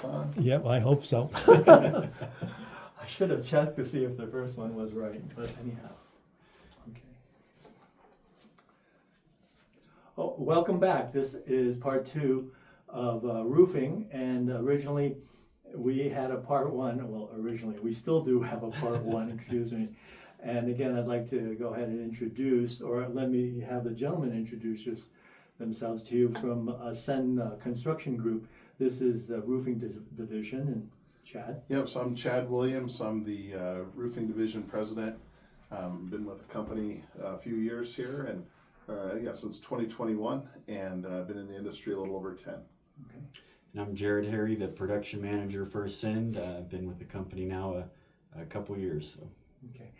this on? Yep, I hope so. I should have checked to see if the first one was right, but anyhow. Okay. Oh, welcome back. This is part 2 of roofing, and originally we had a part 1. Well, originally we still do have a part 1, excuse me. And again, I'd like to go ahead and introduce, or let me have the gentleman introduce themselves to you from Ascend Construction Group. This is the roofing division, and Chad. Yep, so I'm Chad Williams. I'm the roofing division president. Been with the company a few years here, and since 2021, and been in the industry a little over 10. Okay. And I'm Jared Harry, the production manager for Ascend. I've been with the company now a couple years. So. Okay.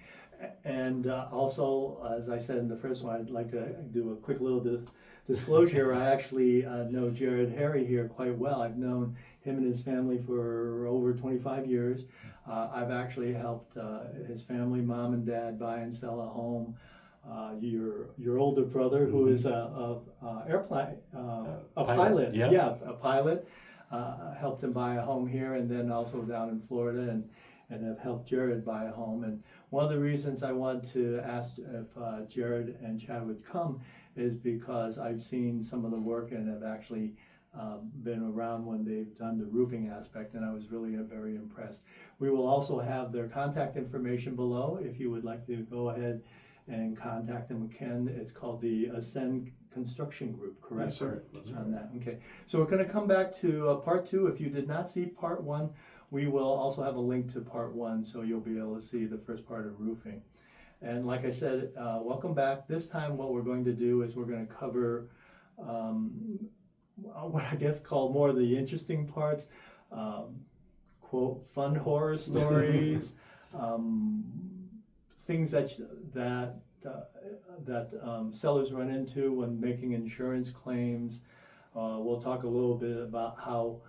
And also, as I said in the first one, I'd like to do a quick little disclosure. I actually know Jared Harry here quite well. I've known him and his family for over 25 years. I've actually helped his family, mom and dad, buy and sell a home. Your older brother, who is a pilot, yeah. a pilot, helped him buy a home here, and then also down in Florida, and have helped Jared buy a home. And one of the reasons I want to ask if Jared and Chad would come is because I've seen some of the work and have actually been around when they've done the roofing aspect, and I was really very impressed. We will also have their contact information below if you would like to go ahead and contact them. Ken, it's called the Ascend Construction Group, correct? Yes, sir. That's on that. Okay, so we're going to come back to part 2. If you did not see part 1, we will also have a link to part 1, so you'll be able to see the first part of roofing. And like I said, welcome back. This time what we're going to do is we're going to cover what I guess called more of the interesting parts, quote, fun horror stories, things that sellers run into when making insurance claims. We'll talk a little bit about how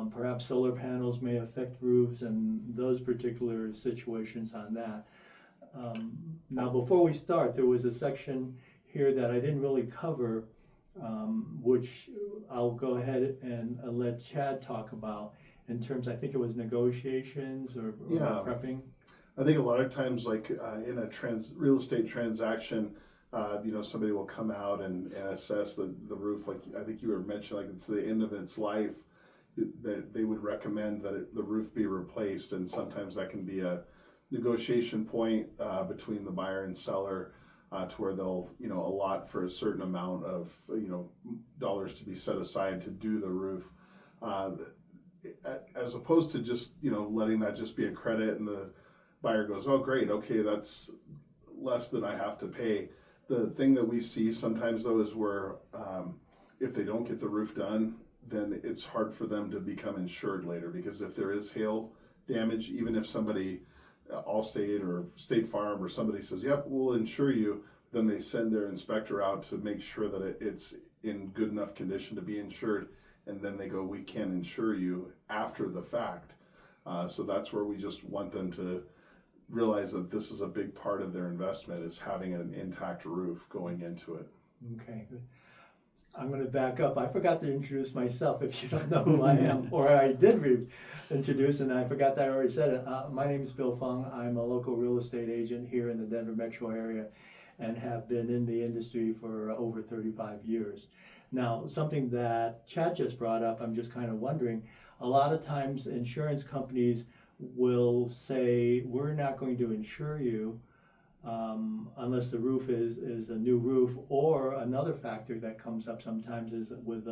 perhaps solar panels may affect roofs and those particular situations on that. Now, before we start, there was a section here that I didn't really cover, which I'll go ahead and let Chad talk about in terms, I think it was negotiations or prepping. I think a lot of times, like in a real estate transaction, somebody will come out and assess the roof. Like I think you were mentioning, like it's the end of its life, that they would recommend that the roof be replaced, and sometimes that can be a negotiation point between the buyer and seller to where they'll allot for a certain amount of dollars to be set aside to do the roof, as opposed to just letting that just be a credit and the buyer goes, oh great, okay, that's less than I have to pay. The thing that we see sometimes though is where if they don't get the roof done, then it's hard for them to become insured later, because if there is hail damage, even if somebody, Allstate or State Farm or somebody says, yep, we'll insure you, then they send their inspector out to make sure that it's in good enough condition to be insured, and then they go, we can't insure you after the fact. So that's where we just want them to realize that this is a big part of their investment, is having an intact roof going into it. Okay, good. I'm going to back up. I forgot to introduce myself if you don't know who I am, or I did introduce, and I forgot that I already said it. My name is Bill Fung. I'm a local real estate agent here in the Denver metro area and have been in the industry for over 35 years. Now, something that Chad just brought up, I'm just kind of wondering, a lot of times insurance companies will say, we're not going to insure you unless the roof is a new roof, or another factor that comes up sometimes is with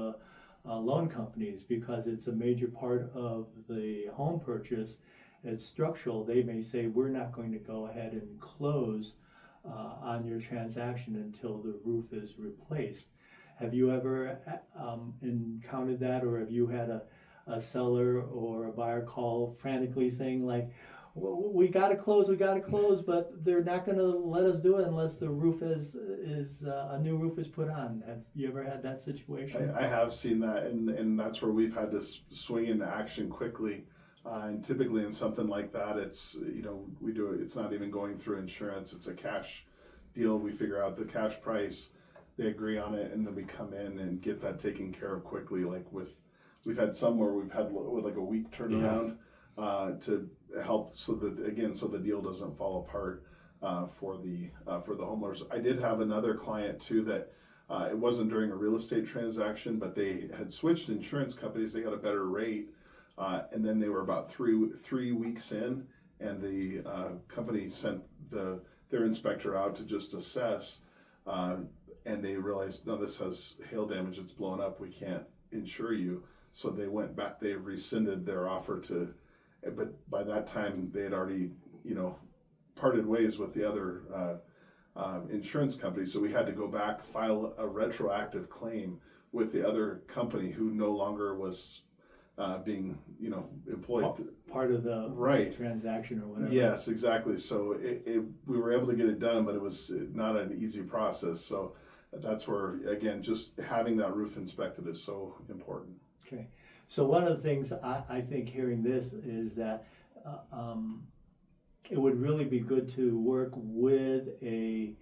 loan companies, because it's a major part of the home purchase. It's structural. They may say, we're not going to go ahead and close on your transaction until the roof is replaced. Have you ever encountered that, or have you had a seller or a buyer call frantically saying like, we got to close, but they're not going to let us do it unless the roof is a new roof is put on? Have you ever had that situation? I have seen that, and that's where we've had to swing into action quickly. And typically in something like that, it's we do it. It's not even going through insurance. It's a cash deal. We figure out the cash price, they agree on it, and then we come in and get that taken care of quickly. Like with we've had some where we've had like a week turnaround to help so the deal doesn't fall apart for the homeowners. I did have another client too that it wasn't during a real estate transaction, but they had switched insurance companies. They got a better rate, and then they were about three weeks in, and the company sent their inspector out to just assess, and they realized, no, this has hail damage. It's blown up. We can't insure you. So they went back. They rescinded their offer but by that time they had already, parted ways with the other insurance company. So we had to go back, file a retroactive claim with the other company who no longer was being, employed. Part of the right transaction or whatever. Yes, exactly. So we were able to get it done, but it was not an easy process. So that's where, again, just having that roof inspected is so important. Okay. So one of the things I think hearing this is that it would really be good to work with a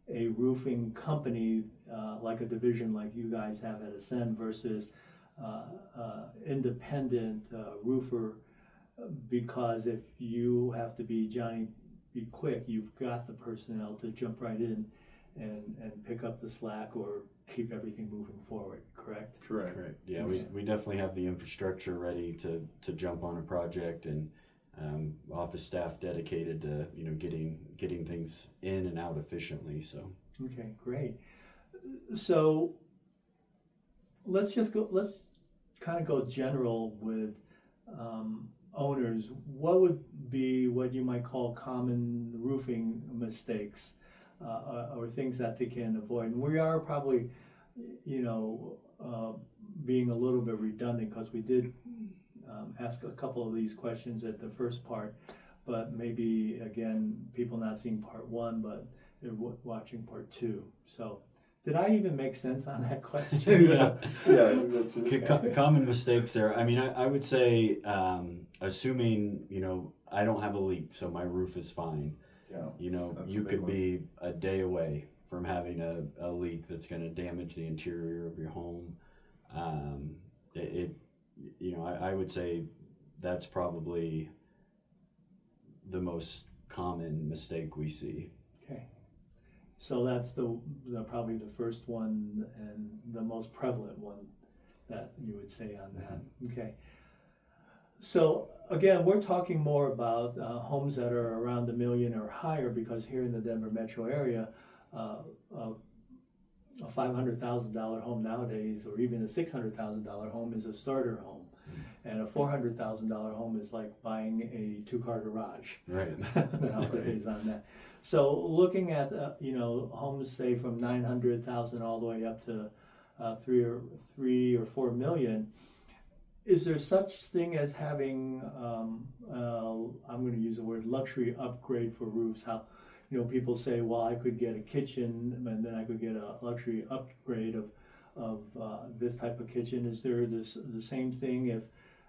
roofing company like a division like you guys have at Ascend versus independent roofer, because if you have to be Johnny be quick, you've got the personnel to jump right in and pick up the slack or keep everything moving forward, correct? Correct. Yeah, we definitely have the infrastructure ready to jump on a project, and office staff dedicated to getting things in and out efficiently. So okay, great. So let's kind of go general with owners. What would be what you might call common roofing mistakes or things that they can avoid? And we are probably, being a little bit redundant because we did ask a couple of these questions at the first part, but maybe again, people not seeing part one, but they're watching part two. So did I even make sense on that question? Yeah. Common mistakes there. I mean, I would say, assuming, I don't have a leak, so my roof is fine. Yeah, You could be a day away from having a leak that's going to damage the interior of your home. I would say that's probably the most common mistake we see. Okay. So that's the probably the first one and the most prevalent one that you would say on that. Okay. So again, we're talking more about homes that are around $1 million or higher, because here in the Denver metro area, a $500,000 home nowadays, or even a $600,000 home, is a starter home, and a $400,000 home is like buying a two-car garage. Right. Nowadays on that. So looking at homes say from 900,000 all the way up to 3 or 4 million. Is there such thing as having, I'm going to use the word luxury upgrade for roofs? How, people say, well, I could get a kitchen and then I could get a luxury upgrade of this type of kitchen. Is there the same thing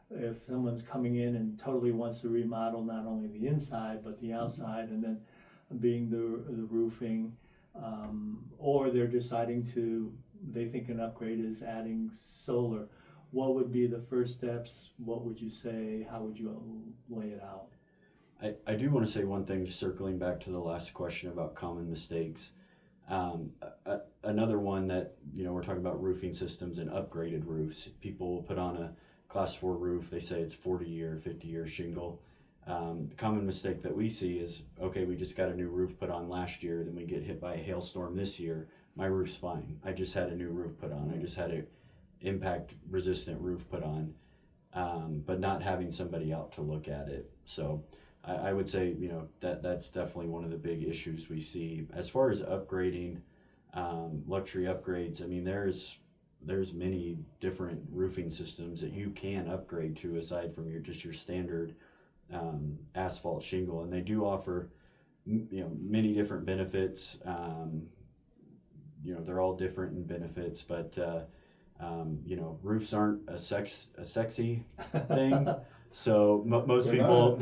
if someone's coming in and totally wants to remodel not only the inside but the outside, and then being the roofing, or they're deciding they think an upgrade is adding solar? What would be the first steps? What would you say? How would you lay it out? I do want to say one thing, just circling back to the last question about common mistakes. Another one that, we're talking about roofing systems and upgraded roofs. People will put on a class 4 roof. They say it's 40-year, 50-year shingle. The common mistake that we see is, okay, we just got a new roof put on last year, then we get hit by a hailstorm this year. My roof's fine. I just had a new roof put on. I just had a impact resistant roof put on, but not having somebody out to look at it. So I would say, that's definitely one of the big issues we see. As far as upgrading, luxury upgrades, I mean, there's many different roofing systems that you can upgrade to aside from your standard asphalt shingle, and they do offer many different benefits. They're all different in benefits, but roofs aren't a sexy thing. So most people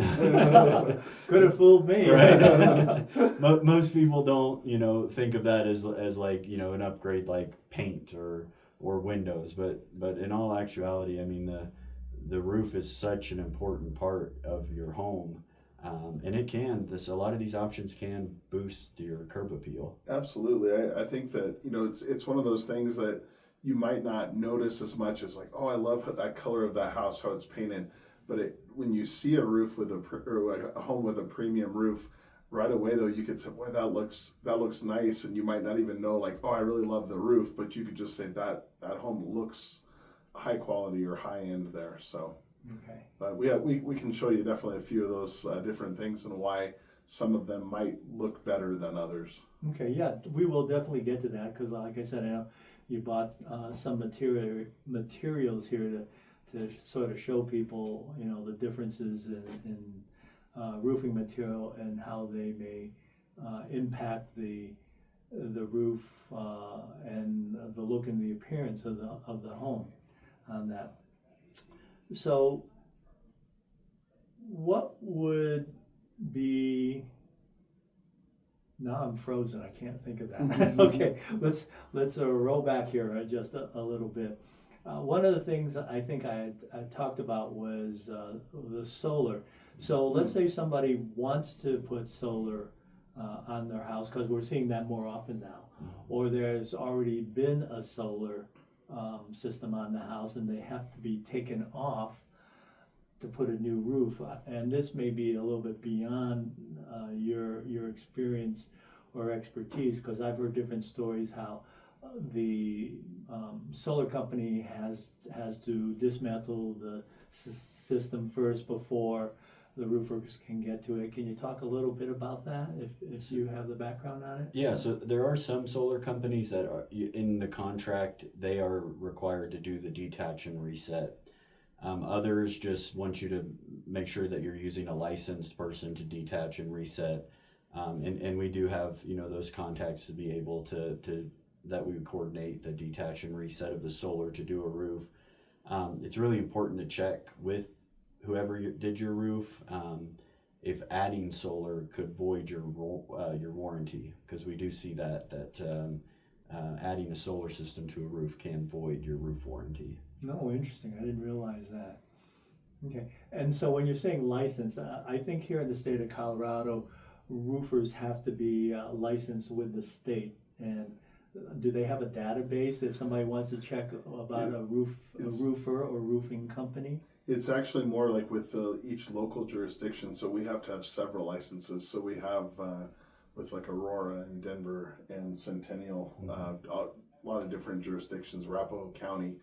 could have fooled me, right? Most people don't, think of that as like, an upgrade like paint or or windows, but in all actuality, I mean the roof is such an important part of your home, and a lot of these options can boost your curb appeal. Absolutely. I think that, it's one of those things that you might not notice as much as like, oh, I love that color of that house, how it's painted. But when you see a roof or a home with a premium roof, right away though, you could say, boy, that looks nice. And you might not even know like, oh, I really love the roof, but you could just say that home looks high quality or high end there. So, Okay. but we can show you definitely a few of those different things and why some of them might look better than others. Okay, yeah, we will definitely get to that because, like I said, I know you bought some materials here to sort of show people, the differences in roofing material and how they may impact the roof and the look and the appearance of the home on that. So, what would be? Now I'm frozen. I can't think of that. Okay, let's roll back here just a little bit. One of the things that I think I talked about was the solar. So let's say somebody wants to put solar on their house, because we're seeing that more often now, or there's already been a solar system on the house and they have to be taken off to put a new roof. And this may be a little bit beyond your experience or expertise, because I've heard different stories how the solar company has to dismantle the system first before the roofers can get to it. Can you talk a little bit about that, if you have the background on it? Yeah, so there are some solar companies that are in the contract, they are required to do the detach and reset. Others just want you to make sure that you're using a licensed person to detach and reset. And we do have, those contacts to be able to that we would coordinate the detach and reset of the solar to do a roof. It's really important to check with whoever did your roof if adding solar could void your warranty, because we do see that adding a solar system to a roof can void your roof warranty. No, interesting. I didn't realize that. Okay, and so when you're saying license, I think here in the state of Colorado, roofers have to be licensed with the state. And do they have a database if somebody wants to check about a roofer or roofing company? It's actually more like with each local jurisdiction. So we have to have several licenses. So we have with like Aurora and Denver and Centennial, a lot of different jurisdictions, Arapahoe County.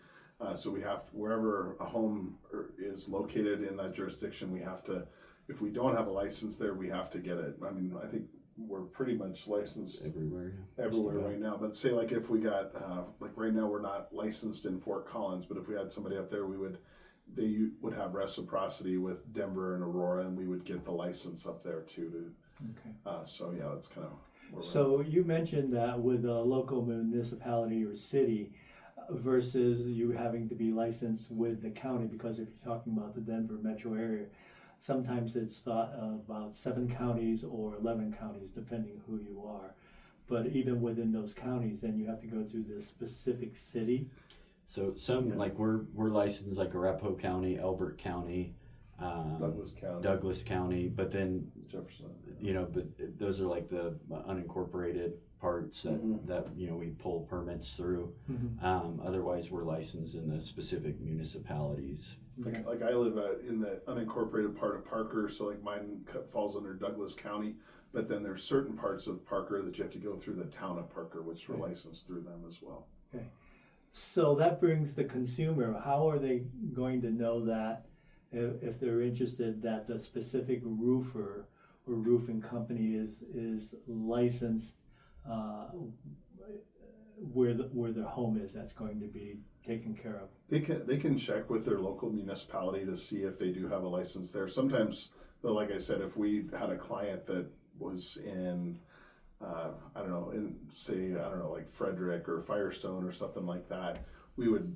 So we have to, wherever a home is located in that jurisdiction, we have to, if we don't have a license there, we have to get it. I mean, I think we're pretty much licensed everywhere right now. But say like if we got, like right now we're not licensed in Fort Collins, but if we had somebody up there, they would have reciprocity with Denver and Aurora, and we would get the license up there too. Okay. So yeah, that's kind of. So you mentioned that with a local municipality or city versus you having to be licensed with the county, because if you're talking about the Denver metro area, sometimes it's thought about 7 counties or 11 counties, depending who you are. But even within those counties, then you have to go to the specific city. So some, like we're licensed like Arapahoe County, Elbert County, Douglas County, but then Jefferson. But those are like the unincorporated parts that we pull permits through. Otherwise, we're licensed in the specific municipalities. Like I live in the unincorporated part of Parker, so like mine falls under Douglas County. But then there's certain parts of Parker that you have to go through the town of Parker, which we're licensed through them as well. Okay. So that brings the consumer. How are they going to know that if they're interested that the specific roofer or roofing company is licensed where their home is, that's going to be taken care of? They can check with their local municipality to see if they do have a license there. Sometimes, though, like I said, if we had a client that was in like Frederick or Firestone or something like that, we would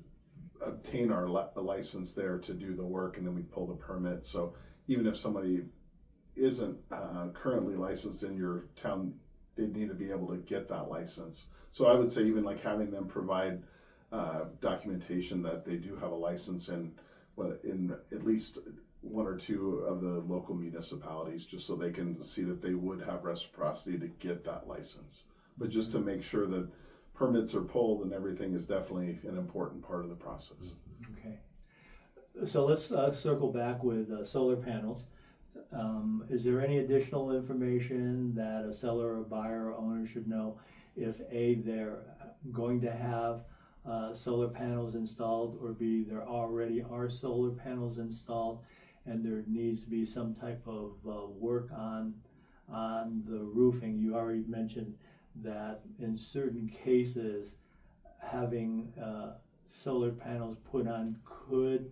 obtain our license there to do the work, and then we'd pull the permit. So even if somebody isn't currently licensed in your town, they need to be able to get that license. So I would say even like having them provide documentation that they do have a license in at least one or two of the local municipalities, just so they can see that they would have reciprocity to get that license. But just to make sure that permits are pulled and everything is definitely an important part of the process. Okay. So let's circle back with solar panels. Is there any additional information that a seller or buyer or owner should know if A, they're going to have solar panels installed, or B, there already are solar panels installed and there needs to be some type of work on the roofing? You already mentioned that in certain cases having solar panels put on could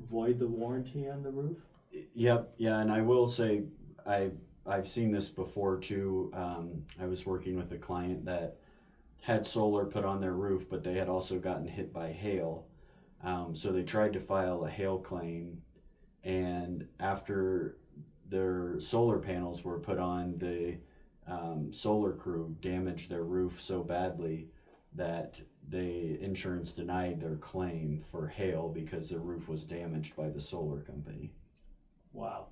void the warranty on the roof? Yep, yeah, and I will say I've seen this before too. I was working with a client that had solar put on their roof, but they had also gotten hit by hail. So they tried to file a hail claim, and after their solar panels were put on, the solar crew damaged their roof so badly that the insurance denied their claim for hail because the roof was damaged by the solar company. Wow.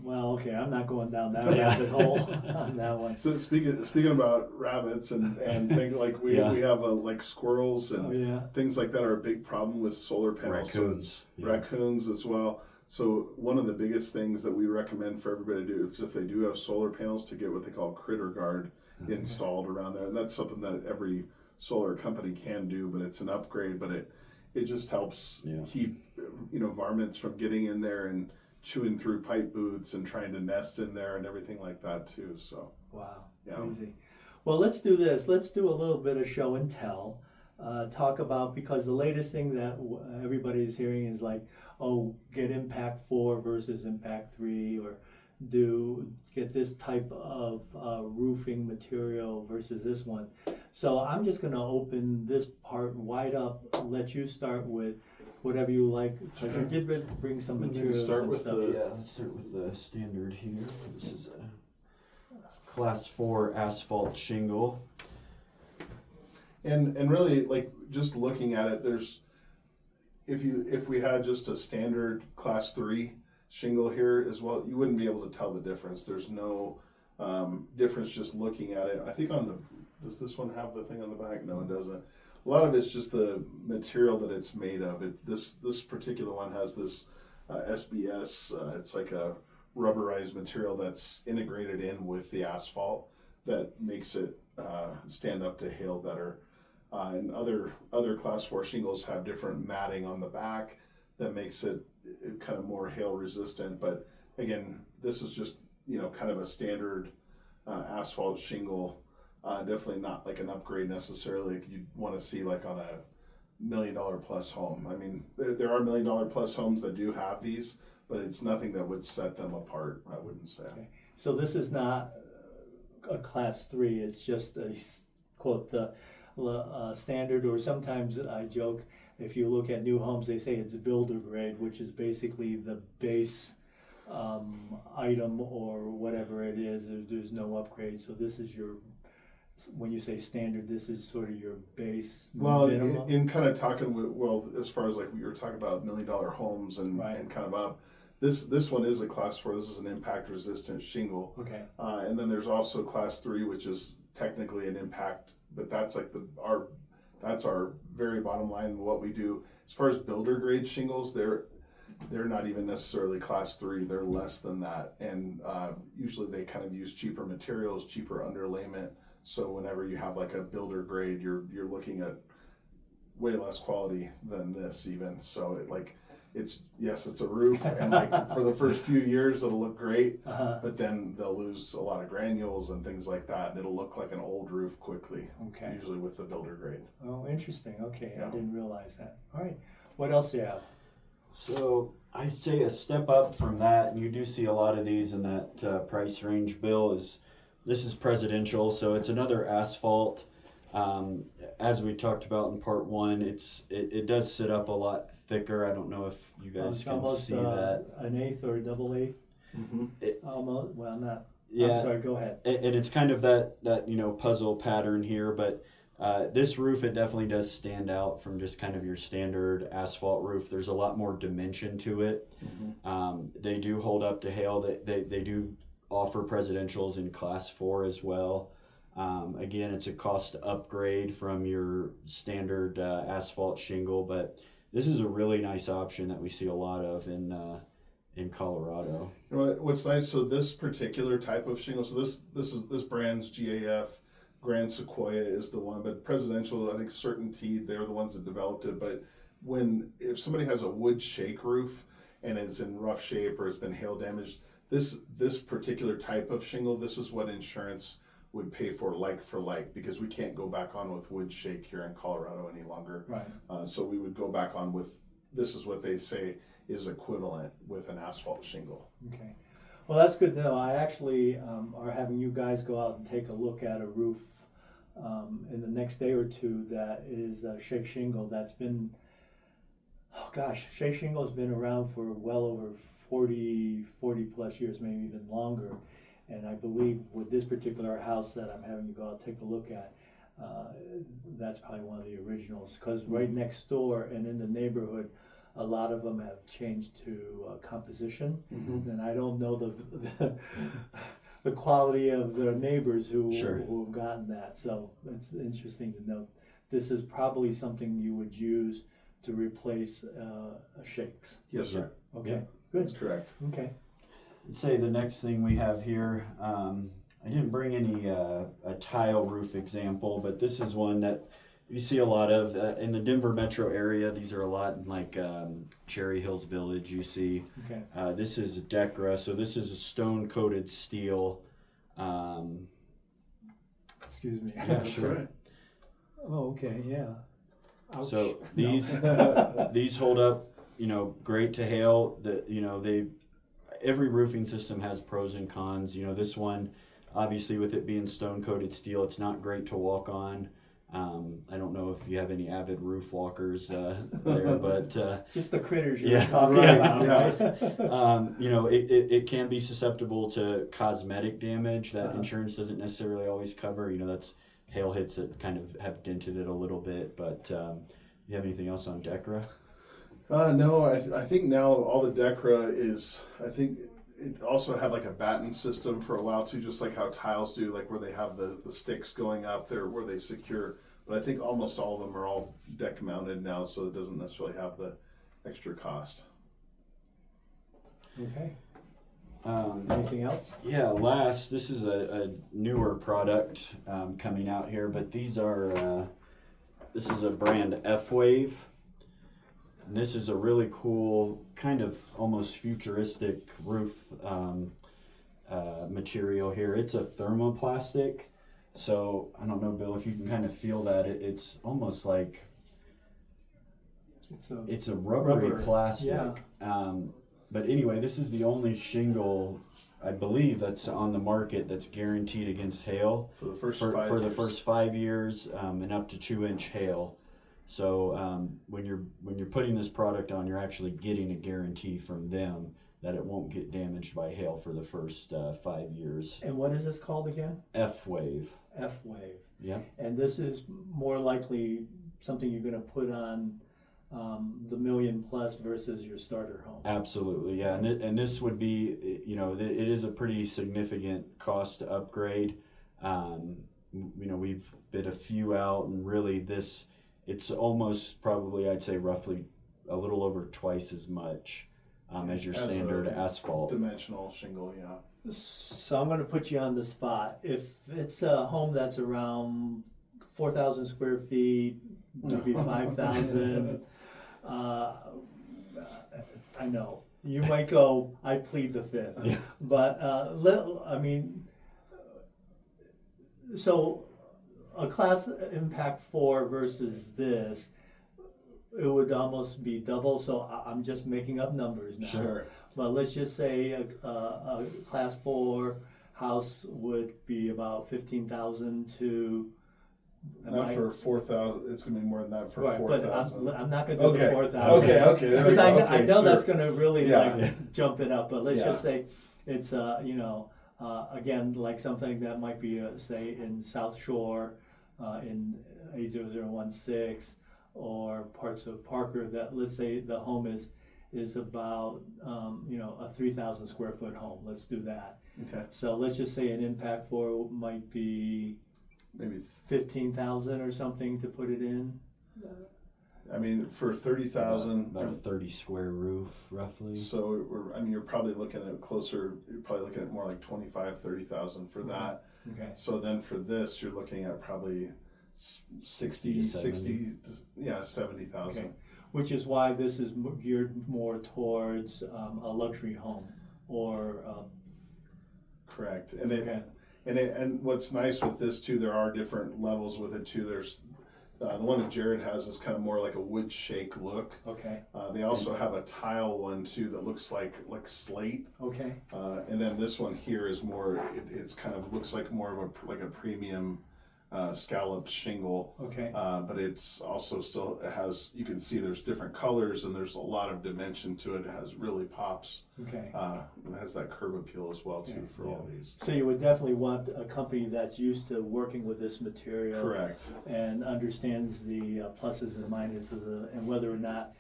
Well, okay, I'm not going down that rabbit hole on that one. So speaking about rabbits and things like we have like squirrels and things like that are a big problem with solar panels. Raccoons. So raccoons as well. So one of the biggest things that we recommend for everybody to do is, if they do have solar panels, to get what they call critter guard installed around there. And that's something that every solar company can do, but it's an upgrade, but it just helps keep varmints from getting in there and chewing through pipe boots and trying to nest in there and everything like that too. So wow, crazy. Well, let's do this. Let's do a little bit of show and tell. Talk about, because the latest thing that everybody is hearing is like, oh, get Impact 4 versus Impact 3, or get this type of roofing material versus this one. So I'm just going to open this part wide up, let you start with whatever you like, because you did bring some materials and stuff. Let's start with the standard here. This is a class 4 asphalt shingle. And really, like, just looking at it, there's, if we had just a standard class 3 shingle here as well, you wouldn't be able to tell the difference. There's no difference just looking at it. I think does this one have the thing on the back? No, it doesn't. A lot of it's just the material that it's made of. This particular one has this SBS. It's like a rubberized material that's integrated in with the asphalt that makes it stand up to hail better. And other class 4 shingles have different matting on the back that makes it kind of more hail resistant. But again, this is just kind of a standard asphalt shingle. Definitely not like an upgrade necessarily if you want to see like on a $1 million plus home. I mean, there are $1 million plus homes that do have these, but it's nothing that would set them apart, I wouldn't say. Okay. So this is not a class 3, it's just a, quote, the standard, or sometimes I joke, if you look at new homes, they say it's builder grade, which is basically the base item or whatever it is. There's no upgrade. So this is when you say standard, this is sort of your base minimum? In kind of talking as far as like we were talking about $1 million homes and kind of up, this one is a class 4. This is an impact resistant shingle. Okay. And then there's also class 3, which is technically an impact, but that's like that's our very bottom line, what we do. As far as builder grade shingles, they're not even necessarily class 3, they're less than that. And usually they kind of use cheaper materials, cheaper underlayment. So whenever you have like a builder grade, you're looking at way less quality than this even. So it's a roof, and like for the first few years it'll look great, but then they'll lose a lot of granules and things like that, and it'll look like an old roof quickly. Okay. Usually with the builder grade. Oh, interesting. Okay, yeah. I didn't realize that. All right, what else do you have? So I say a step up from that, and you do see a lot of these in that price range. Bill, this is presidential, so it's another asphalt. As we talked about in part 1, it does sit up a lot thicker. I don't know if you guys can see that. An eighth or a double eighth. Mm-hmm. Almost. Well, not. Yeah. I'm sorry. Go ahead. And it's kind of that puzzle pattern here, but This roof, it definitely does stand out from just kind of your standard asphalt roof. There's a lot more dimension to it. They do hold up to hail. They do offer presidentials in class 4 as well. Again, it's a cost upgrade from your standard asphalt shingle, but this is a really nice option that we see a lot of in Colorado. You know what's nice? So this particular type of shingle. So this brand's GAF. Grand Sequoia is the one, but Presidential, I think Certainty, they're the ones that developed it. But if somebody has a wood shake roof and it's in rough shape or has been hail damaged, this particular type of shingle, this is what insurance would pay for like, because we can't go back on with wood shake here in Colorado any longer. Right. So we would go back on with, this is what they say is equivalent with an asphalt shingle. Okay. Well, that's good to know. I actually are having you guys go out and take a look at a roof in the next day or two that is shake shingle that's been, shake shingle has been around for well over 40 plus years, maybe even longer. And I believe with this particular house that I'm having you go out and take a look at, that's probably one of the originals, because right next door and in the neighborhood, a lot of them have changed to composition, and I don't know the quality of their neighbors who have gotten that. So it's interesting to note. This is probably something you would use to replace shakes. Yes, sir. Okay, Yeah. good. That's correct. Okay. I'd say the next thing we have here, I didn't bring any a tile roof example, but this is one that you see a lot of in the Denver metro area. These are a lot in like Cherry Hills Village. You see, this is Decra, so this is a stone coated steel. Excuse me. Yeah, sure. Right. Oh, okay, yeah. Ouch. So these these hold up, great to hail. Every roofing system has pros and cons. This one, obviously, with it being stone coated steel, it's not great to walk on. I don't know if you have any avid roof walkers there, but just the critters you were talking about. Right? It can be susceptible to cosmetic damage that insurance doesn't necessarily always cover. That's hail hits that kind of have dented it a little bit. But you have anything else on Decra? No, I think now all the Decra is, I think it also had like a batten system for a while too, just like how tiles do, like where they have the sticks going up there where they secure. But I think almost all of them are all deck mounted now, so it doesn't necessarily have the extra cost. Okay. Anything else? Yeah, this is a newer product coming out here, but this is a brand F-Wave. And this is a really cool, kind of almost futuristic roof material here. It's a thermoplastic. So I don't know, Bill, if you can kind of feel that. It's almost like it's a rubbery plastic. Yeah. But anyway, this is the only shingle, I believe, that's on the market that's guaranteed against hail For the first the first 5 years and up to 2-inch hail. So when you're putting this product on, you're actually getting a guarantee from them that it won't get damaged by hail for the first 5 years. And what is this called again? F-Wave. F-Wave. Yeah. And this is more likely something you're going to put on the million plus versus your starter home. Absolutely, yeah. And this would be, it is a pretty significant cost to upgrade. We've bid a few out, and really it's almost probably, I'd say roughly a little over twice as much as your standard asphalt. Dimensional shingle, yeah. So I'm going to put you on the spot. If it's a home that's around 4,000 square feet, maybe 5,000, I know you might go, I plead the fifth, Yeah. but so a class impact 4 versus this, it would almost be double. So I'm just making up numbers now. Sure. But let's just say a class 4 house would be about 15,000 to. Not for 4,000. It's gonna be more than that for Right, 4,000. but I'm not gonna do the 4,000. Okay. There we Because go. I know Sure. that's gonna really Yeah. jump it up. But let's Yeah. just say it's again like something that might be say in South Shore, in 80016 or parts of Parker that, let's say the home is about, a 3,000 square foot home. Let's do that. Okay. So let's just say an impact for might be Maybe 15,000 or something to put it in. I mean, for 30,000, about a 30 square roof, roughly. so you're probably looking at you're probably looking at more like 25, 30,000 for that. Okay. So then for this, you're looking at probably 60 to 70, yeah, 70,000. Okay. Which is why this is geared more towards a luxury home or. Correct. And Okay. and what's nice with this too, there are different levels with it too. There's the one that Jared has is kind of more like a wood shake look. Okay. They also have a tile one too that looks like slate. Okay. And then this one here is more. It's kind of looks like more of a premium scalloped shingle. Okay. But it's also still it has. You can see there's different colors and there's a lot of dimension to it. It has really pops. Okay. It has that curb appeal as well too for all these. So you would definitely want a company that's used to working with this material. Correct. And understands the pluses and minuses and whether or not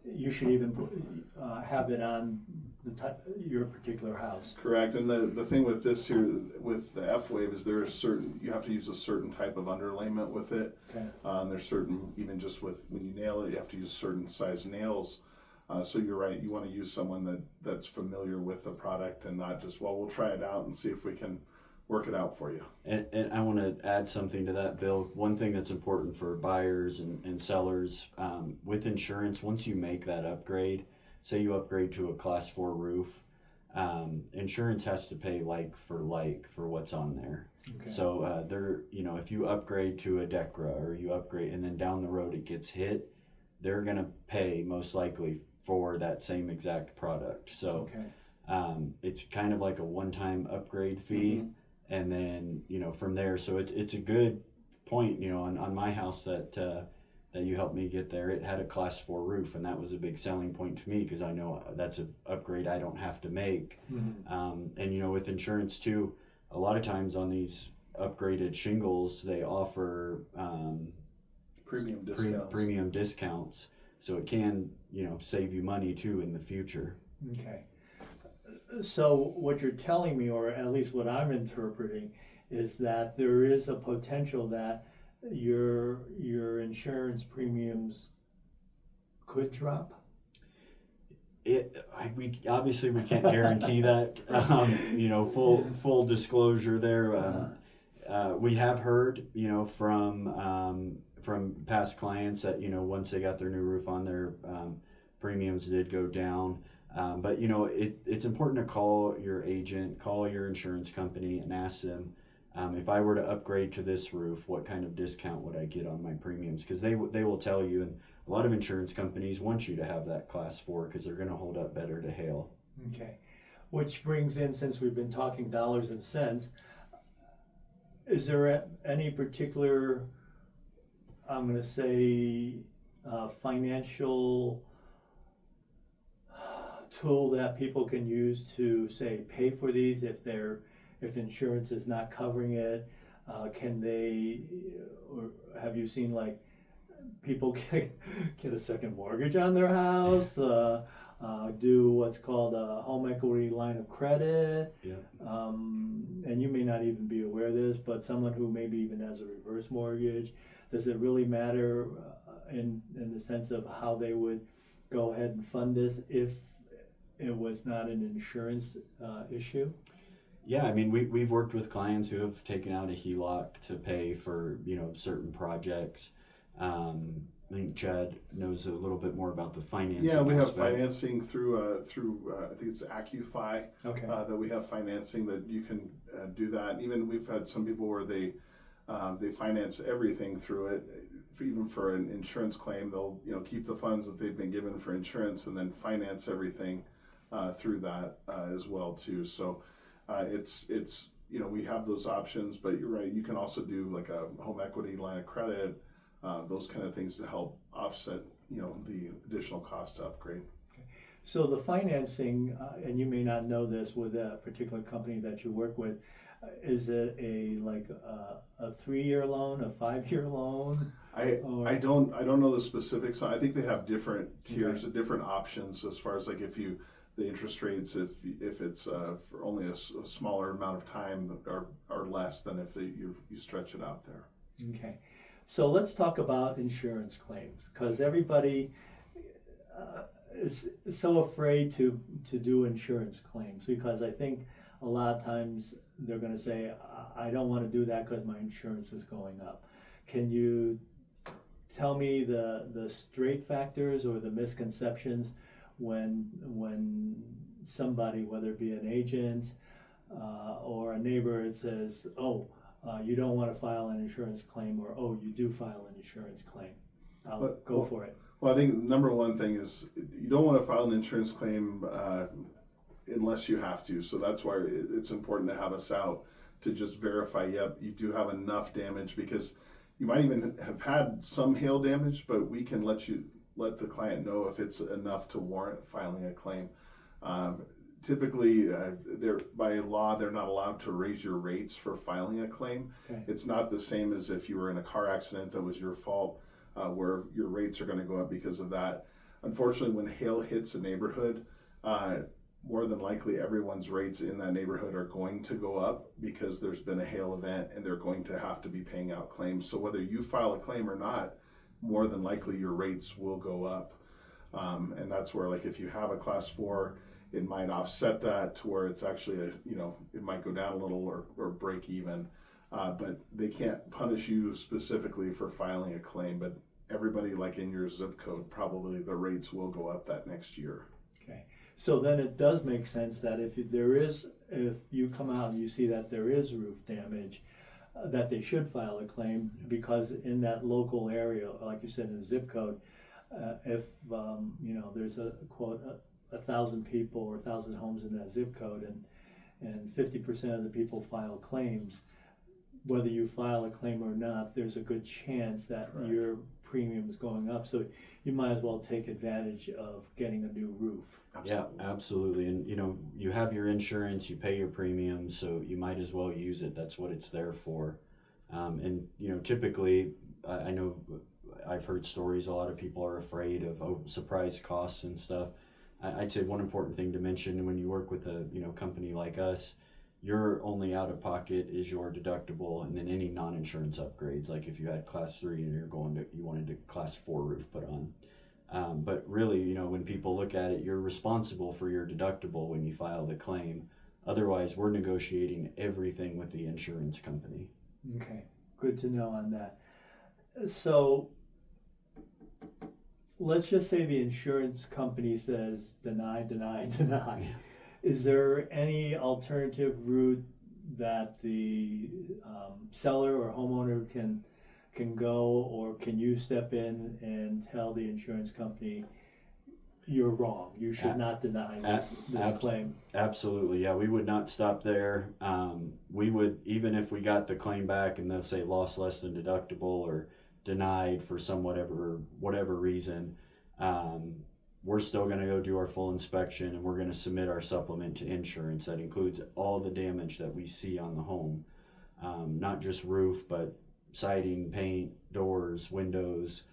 you should even have it on your particular house. Correct, and the thing with this here, with the F-Wave, is you have to use a certain type of underlayment with it. Okay. There's certain, even just when you nail it, you have to use certain size nails. So you're right, you want to use someone that's familiar with the product and not just, well, we'll try it out and see if we can work it out for you. And I want to add something to that, Bill. One thing that's important for buyers and sellers, with insurance, once you make that upgrade, say you upgrade to a class 4 roof, insurance has to pay like for what's on there. Okay. So if you upgrade to a DECRA or you upgrade and then down the road it gets hit, they're going to pay most likely for that same exact product. So Okay. it's kind of like a one-time upgrade fee. Mm-hmm. And then, from there, so it's a good point, on my house that you helped me get there. It had a class 4 roof, and that was a big selling point to me because I know that's an upgrade I don't have to make. Mm-hmm. And, with insurance too, a lot of times on these upgraded shingles, they offer Premium discounts. premium discounts. So it can, save you money too in the future. Okay. So what you're telling me, or at least what I'm interpreting, is that there is a potential that your insurance premiums could drop. We obviously can't guarantee that. Full disclosure there. We have heard, from past clients that once they got their new roof on, their premiums did go down. But it's important to call your agent, call your insurance company, and ask them, if I were to upgrade to this roof, what kind of discount would I get on my premiums? Because they will tell you, and a lot of insurance companies want you to have that class 4 because they're going to hold up better to hail. Okay. Which brings in, since we've been talking dollars and cents, is there any particular, I'm going to say, financial tool that people can use to, say, pay for these if insurance is not covering it? Can they, or have you seen like people get a second mortgage on their house, do what's called a home equity line of credit? Yeah. And you may not even be aware of this, but someone who maybe even has a reverse mortgage, does it really matter in the sense of how they would go ahead and fund this if it was not an insurance issue? Yeah, I mean, we've worked with clients who have taken out a HELOC to pay for, certain projects. I think Chad knows a little bit more about the financing. Yeah, we have aspect. financing through I think it's AccuFi. Okay. That we have financing that you can do that. Even we've had some people where they finance everything through it. Even for an insurance claim, they'll keep the funds that they've been given for insurance and then finance everything through that as well too. So it's we have those options, but you're right. You can also do like a home equity line of credit, those kind of things to help offset the additional cost to upgrade. Okay. So the financing, and you may not know this with a particular company that you work with, Is it a 3-year loan, a 5-year loan? I don't know the specifics. I think they have different tiers, different options as far as like the interest rates if it's for only a smaller amount of time are less than if you stretch it out there. Okay, so let's talk about insurance claims, because everybody is so afraid to do insurance claims, because I think a lot of times they're going to say, I don't want to do that because my insurance is going up. Can you tell me the straight factors or the misconceptions when somebody, whether it be an agent or a neighbor, says, you don't want to file an insurance claim, or you do file an insurance claim? Go for it. Well, I think the number one thing is you don't want to file an insurance claim unless you have to. So that's why it's important to have us out to just verify, yep, you do have enough damage, because you might even have had some hail damage, but we can let the client know if it's enough to warrant filing a claim. Typically, by law, they're not allowed to raise your rates for filing a claim. Okay. It's not the same as if you were in a car accident that was your fault, where your rates are going to go up because of that. Unfortunately, when hail hits a neighborhood, more than likely everyone's rates in that neighborhood are going to go up because there's been a hail event and they're going to have to be paying out claims. So whether you file a claim or not, more than likely your rates will go up. And that's where, like, if you have a class 4, it might offset that to where it's actually it might go down a little or break even. But they can't punish you specifically for filing a claim, but everybody, like in your zip code, probably the rates will go up that next year. Okay, so then it does make sense that if you come out and you see that there is roof damage, that they should file a claim, because in that local area, like you said, in the zip code, if there's a quote 1,000 people or 1,000 homes in that zip code, and 50% of the people file claims, whether you file a claim or not, there's a good chance that Correct. your premium is going up. So you might as well take advantage of getting a new roof. Absolutely. Yeah, absolutely. And you have your insurance, you pay your premium, so you might as well use it. That's what it's there for. And typically, I know I've heard stories, a lot of people are afraid of surprise costs and stuff. I'd say one important thing to mention when you work with a company like us, your only out of pocket is your deductible, and then any non-insurance upgrades, like if you had class 3 and you wanted a class 4 roof put on. But really, when people look at it, you're responsible for your deductible when you file the claim. Otherwise, we're negotiating everything with the insurance company. Okay, good to know on that. So let's just say the insurance company says deny, deny, deny. Yeah. Is there any alternative route that the seller or homeowner can go, or can you step in and tell the insurance company, you're wrong, you should not deny this claim? Absolutely, yeah. We would not stop there. We would, even if we got the claim back and they'll say lost less than deductible or denied for some whatever reason, we're still going to go do our full inspection, and we're going to submit our supplement to insurance that includes all the damage that we see on the home, not just roof, but siding, paint, doors, windows,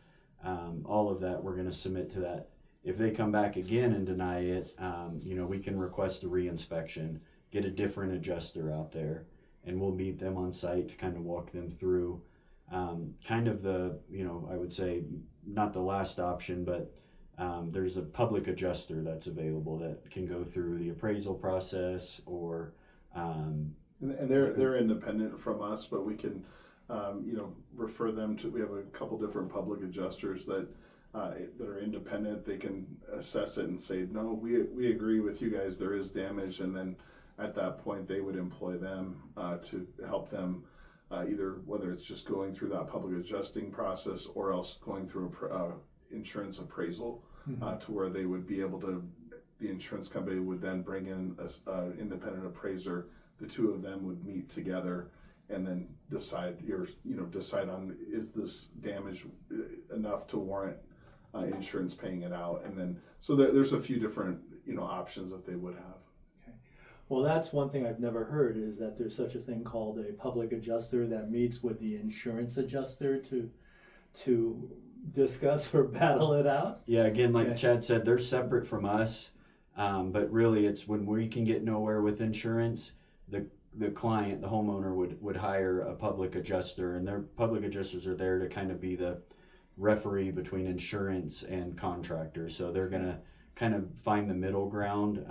all of that. We're going to submit to that. If they come back again and deny it, we can request a re-inspection, get a different adjuster out there, and we'll meet them on site to kind of walk them through kind of the, I would say not the last option, but there's a public adjuster that's available that can go through the appraisal process, or and they're independent from us, but we can refer them to. We have a couple different public adjusters that are independent. They can assess it and say, no, we agree with you guys, there is damage, and then at that point they would employ them to help them either, whether it's just going through that public adjusting process or else going through insurance appraisal. To where they would be able to, the insurance company would then bring in an independent appraiser. The two of them would meet together and then decide on, is this damage enough to warrant insurance paying it out. And then, so there's a few different, options that they would have. Okay. Well, that's one thing I've never heard, is that there's such a thing called a public adjuster that meets with the insurance adjuster to discuss or battle it out. Yeah, again, like Okay. Chad said, they're separate from us, but really it's when we can get nowhere with insurance, the client, the homeowner would hire a public adjuster, and their public adjusters are there to kind of be the referee between insurance and contractors. So they're gonna kind of find the middle ground.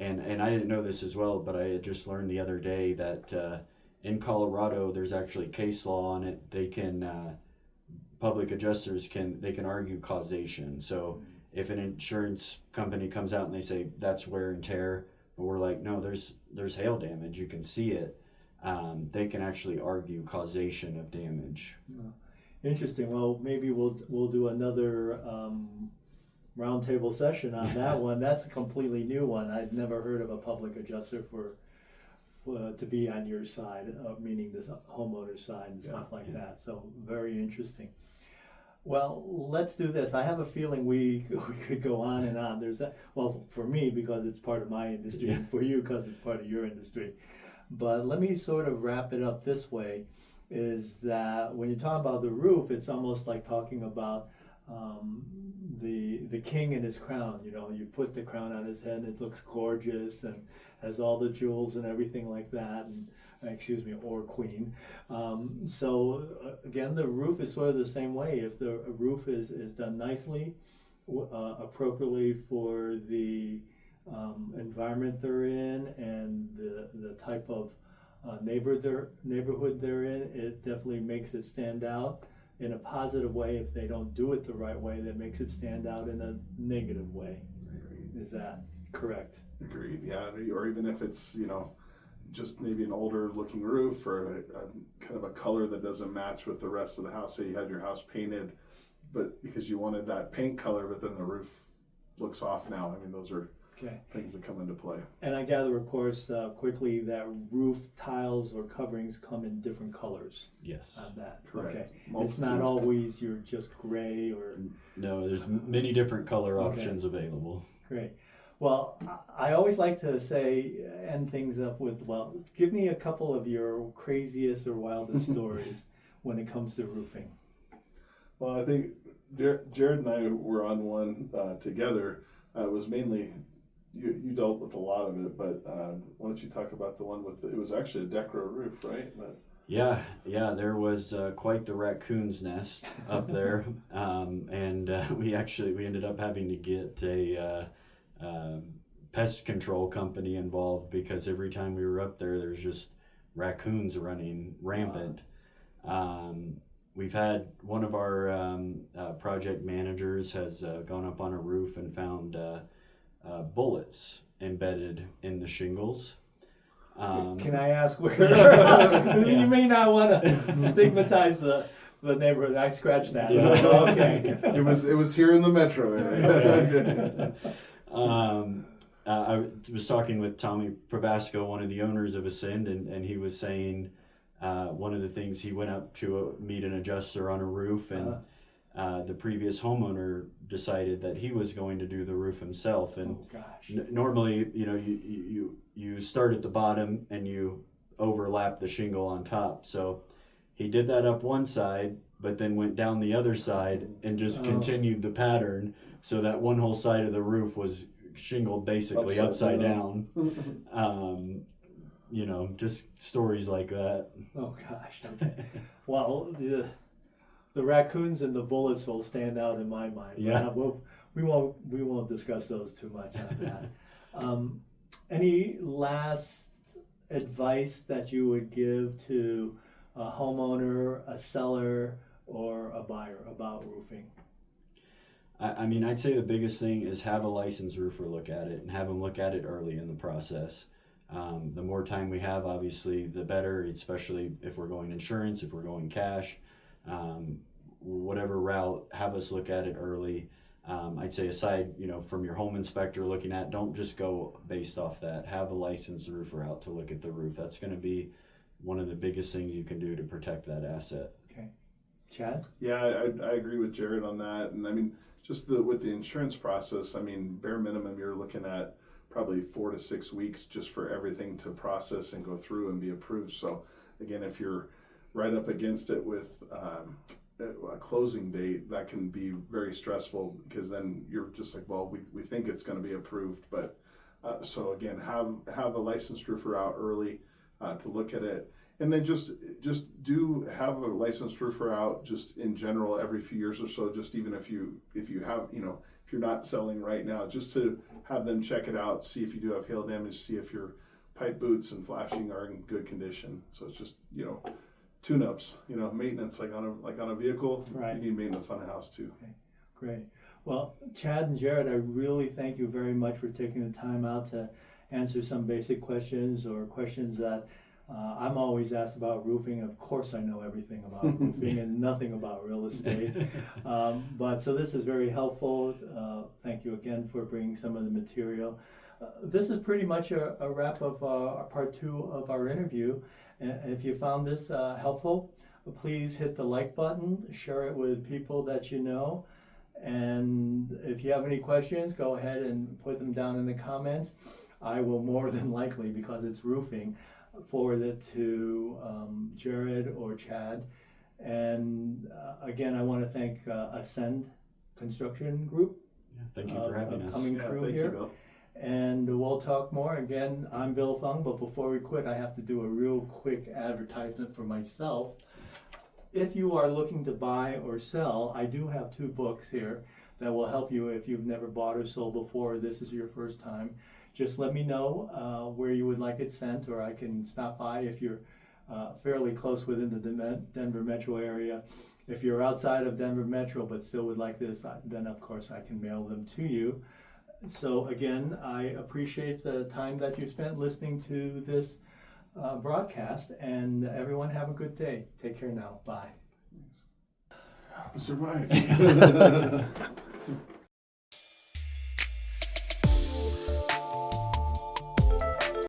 And I didn't know this as well, but I had just learned the other day that in Colorado there's actually case law on it. They can public adjusters can argue causation. So if an insurance company comes out and they say that's wear and tear, but we're like, no, there's hail damage, you can see it. They can actually argue causation of damage. Interesting. Well, maybe we'll do another roundtable session on that one. That's a completely new one. I'd never heard of a public adjuster for to be on your side, meaning the homeowner side and stuff like that. So very interesting. Well, let's do this. I have a feeling we could go on and on. There's that. Well, for me because it's part of my industry, and for you because it's part of your industry. But let me sort of wrap it up this way: is that when you talk about the roof, it's almost like talking about the king and his crown. You know, you put the crown on his head and it looks gorgeous and has all the jewels and everything like that, and or queen. So again, the roof is sort of the same way. If the roof is done nicely, appropriately for the environment they're in and the type of neighborhood they're in, it definitely makes it stand out in a positive way. If they don't do it the right way, that makes it stand out in a negative way. Agreed. Is that correct? Agreed. Yeah, or even if it's just maybe an older looking roof or a kind of a color that doesn't match with the rest of the house. Say you had your house painted, but because you wanted that paint color, but then the roof looks off now. I mean, those are things that come into play. And I gather, of course, quickly that roof tiles or coverings come in different colors. Yes. On that. Correct. Okay. Multitude. It's not always you're just gray or. No, there's many different color options available. Great. Well, I always like to end things up with, well, give me a couple of your craziest or wildest stories when it comes to roofing. Well, I think Jared and I were on one together. It was mainly, you dealt with a lot of it, but why don't you talk about the one with, it was actually a Decro roof, right? Yeah, there was quite the raccoon's nest up there, and we ended up having to get a pest control company involved because every time we were up there's just raccoons running rampant. We've had one of our project managers has gone up on a roof and found bullets embedded in the shingles. Can I ask where? You may not want to stigmatize the neighborhood. I scratched that. Yeah. Okay. It was here in the metro area. I was talking with Tommy Probasco, one of the owners of Ascend, and he was saying one of the things, he went up to meet an adjuster on a roof, and the previous homeowner decided that he was going to do the roof himself. And normally, you start at the bottom and you overlap the shingle on top. So he did that up one side, but then went down the other side and just continued the pattern, so that one whole side of the roof was shingled basically upside down. Just stories like that. Oh gosh. Okay. Well, the raccoons and the bullets will stand out in my mind. Yeah. We won't discuss those too much on that. Any last advice that you would give to a homeowner, a seller, or a buyer about roofing? I mean, I'd say the biggest thing is have a licensed roofer look at it, and have them look at it early in the process. The more time we have, obviously, the better, especially if we're going insurance, if we're going cash, whatever route, have us look at it early. I'd say aside, from your home inspector looking at, don't just go based off that. Have a licensed roofer out to look at the roof. That's going to be one of the biggest things you can do to protect that asset. Okay. Chad? Yeah, I agree with Jared on that. And I mean, just with the insurance process, I mean, bare minimum, you're looking at probably 4 to 6 weeks just for everything to process and go through and be approved. So again, if you're right up against it with a closing date, that can be very stressful, because then you're just like, well, we think it's going to be approved, but so again, have a licensed roofer out early to look at it. And then just do have a licensed roofer out just in general every few years or so, just even if you have, if you're not selling right now, just to have them check it out, see if you do have hail damage, see if your pipe boots and flashing are in good condition. So it's just, tune-ups, maintenance, like on a vehicle, Right. You need maintenance on a house too. Okay, great. Well, Chad and Jared, I really thank you very much for taking the time out to answer some basic questions, or questions that I'm always asked about roofing. Of course, I know everything about roofing and nothing about real estate. But so this is very helpful. Thank you again for bringing some of the material. This is pretty much a wrap of part 2 of our interview. If you found this helpful, please hit the like button, share it with people that you know. And if you have any questions, go ahead and put them down in the comments. I will more than likely, because it's roofing, forward it to Jared or Chad. And again, I want to thank Ascend Construction Group. Yeah, thank you for having us. Coming through thank here. you, Bill. And we'll talk more. Again, I'm Bill Fung, but before we quit, I have to do a real quick advertisement for myself. If you are looking to buy or sell, I do have 2 books here that will help you if you've never bought or sold before, or this is your first time. Just let me know where you would like it sent, or I can stop by if you're fairly close within the Denver metro area. If you're outside of Denver metro but still would like this, then of course I can mail them to you. So again, I appreciate the time that you spent listening to this broadcast, and everyone have a good day. Take care now. Bye. Survive.